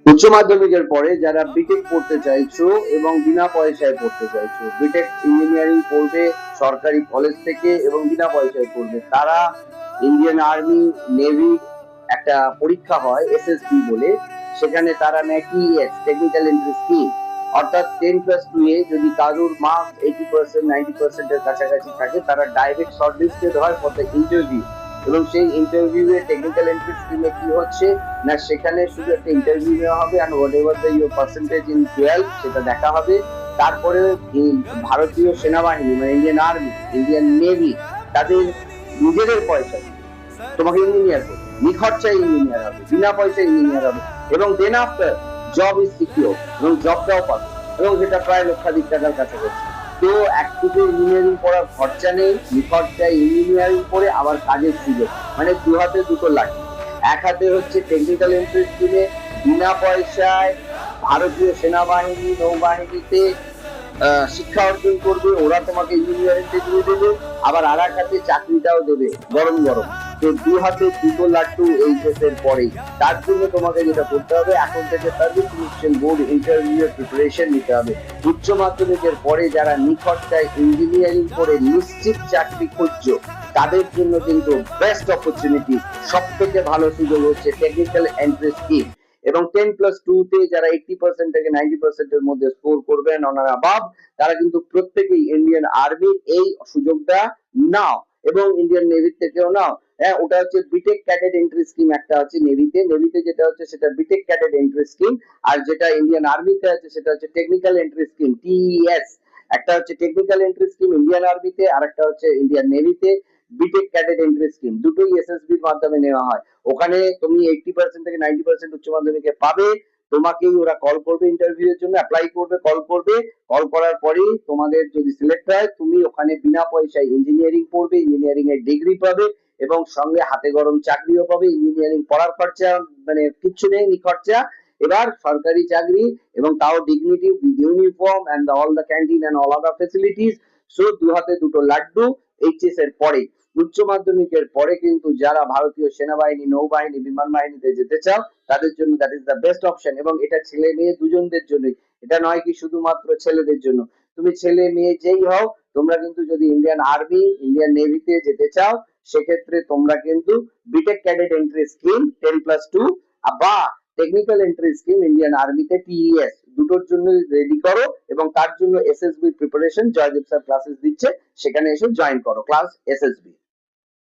উচ্চ মাধ্যমিকের পরে যারা বিটেক পড়তে চাইছো এবং বিনা পয়সায় পড়তে চাইছো, বিটেক ইঞ্জিনিয়ারিং পড়বে সরকারি কলেজ থেকে এবং বিনা পয়সায় পড়বে, তারা ইন্ডিয়ান আর্মি নেভি একটা পরীক্ষা হয় এসএসবি বলে, সেখানে তারা নেয় টিএস, টেকনিক্যাল এন্ট্রি স্কিম। অর্থাৎ 10+2 এ যদি কারোর মার্কস 80% 90% এর কাছাকাছি থাকে, তারা ডাইরেক্ট শর্টলিস্টেড হয় ফর দ্য ইন্টারভিউ। এবং সেই ইন্টারভিউ এ টেকনিক্যাল এন্ট্রি স্কিমে কি হচ্ছে না, সেখানে শুধু একটা ইন্টারভিউ নেওয়া হবে আর whatever the your percentage in 12 সেটা দেখা হবে। তারপরে ভারতীয় সেনাবাহিনী মানে ইন্ডিয়ান আর্মি, ইন্ডিয়ান নেভি, তাদের নিজেদের পয়সা তোমাকে ইঞ্জিনিয়ার করবে, নিখরচায় ইঞ্জিনিয়ার হবে, বিনা পয়সায় ইঞ্জিনিয়ার হবে, এবং then after job is secure এবং জবটাও পাবে, এবং যেটা প্রায় লক্ষাধিক টাকার কাছাকাছি। তো একদিকে ইঞ্জিনিয়ারিং পড়ার খরচা নেই, নিখরচায় ইঞ্জিনিয়ারিং পড়ে আবার কাজের সুযোগ, মানে দু হাতে দুটো লাঠি। এক হাতে হচ্ছে টেকনিক্যাল এন্ট্রি স্কিমে বিনা পয়সায় ভারতীয় সেনাবাহিনী নৌবাহিনীতে শিক্ষা অর্জন করবে, ওরা তোমাকে ইঞ্জিনিয়ারিং ডিগ্রি দেবে, আবার আর এক হাতে চাকরিটাও দেবে গরম গরম। তো দু হাতে দুটো লাড্ডু এইচএস এর পরেই। তার জন্য তোমাকে যেটা করতে হবে, এখন থেকে সার্ভিস সিলেকশন বোর্ড ইন্টারভিউ এর প্রিপারেশন নিতে হবে। উচ্চ মাধ্যমিকের পরে যারা নিখরচায় ইঞ্জিনিয়ারিং করে নিশ্চিত চাকরি খুঁজছো, তাদের জন্য কিন্তু বেস্ট অপরচুনিটি, সব থেকে ভালো সুযোগ হচ্ছে টেকনিক্যাল এন্ট্রি স্কিম। এবং 10+2 তে যারা 80% থেকে 90% এর মধ্যে স্কোর করবেন অনার অ্যাবাভ, তারা কিন্তু প্রত্যেকেই ইন্ডিয়ান আর্মির এই সুযোগটা নাও, এবং ইন্ডিয়ান নেভির থেকেও নাও। হ্যাঁ, ওটা হচ্ছে বিটেক ক্যাডেট এন্ট্রি স্কিম একটা আছে নেভিতে। নেভিতে যেটা হচ্ছে সেটা বিটেক ক্যাডেট এন্ট্রি স্কিম, আর যেটা ইন্ডিয়ান আর্মিতে আছে সেটা হচ্ছে টেকনিক্যাল এন্ট্রি স্কিম টিইএস। একটা হচ্ছে টেকনিক্যাল এন্ট্রি স্কিম ইন্ডিয়ান আর্মিতে, আর একটা হচ্ছে ইন্ডিয়ান নেভিতে। বিটেক ক্যাডেট এন্ট্রি স্কিম দুটোই এসএসবির মাধ্যমে নেওয়া হয়। ওখানে তুমি 80% থেকে 90% উচ্চ মাধ্যমিকে পাবে, তোমাকেই ওরা কল করবে ইন্টারভিউ এর জন্য, অ্যাপ্লাই করবে, কল করবে। কল করার পরেই তোমাদের যদি সিলেক্ট হয়, তুমি ওখানে বিনা পয়সায় ইঞ্জিনিয়ারিং পড়বে, ইঞ্জিনিয়ারিং এর ডিগ্রি পাবে, এবং সঙ্গে হাতে গরম চাকরিও পাবে। ইঞ্জিনিয়ারিং পড়ার খরচা মানে কিচ্ছু নেই, নিখরচা। এবার সরকারি চাকরি, এবং তাও dignity with uniform and all the canteen and all other facilities. So দু হাতে দুটো লাড্ডু এইচএস এর পরে। উচ্চ মাধ্যমিকের পরে কিন্তু যারা ভারতীয় সেনাবাহিনী নৌবাহিনী বিমান বাহিনীতে যেতে চাও, তাদের জন্য that is the best option. এবং এটা ছেলে মেয়ে দুজনদের জন্যই, এটা নয় কি শুধুমাত্র ছেলেদের জন্য। তুমি ছেলে মেয়ে যেই হও, তোমরা কিন্তু যদি ইন্ডিয়ান আর্মি ইন্ডিয়ান নেভিতে যেতে চাও, সেক্ষেত্রে তোমরা কিন্তু বিটেক ক্যাডেট এন্ট্রি স্কিম 10+2 বা টেকনিক্যাল এন্ট্রি স্কিম ইন্ডিয়ান আর্মিতে টিইএস দুটোর জন্য রেডি করো, এবং তার জন্য SSB preparation Joydeep sir classes দিচ্ছে, সেখানে এসে জয়েন করো ক্লাস এসএসবি।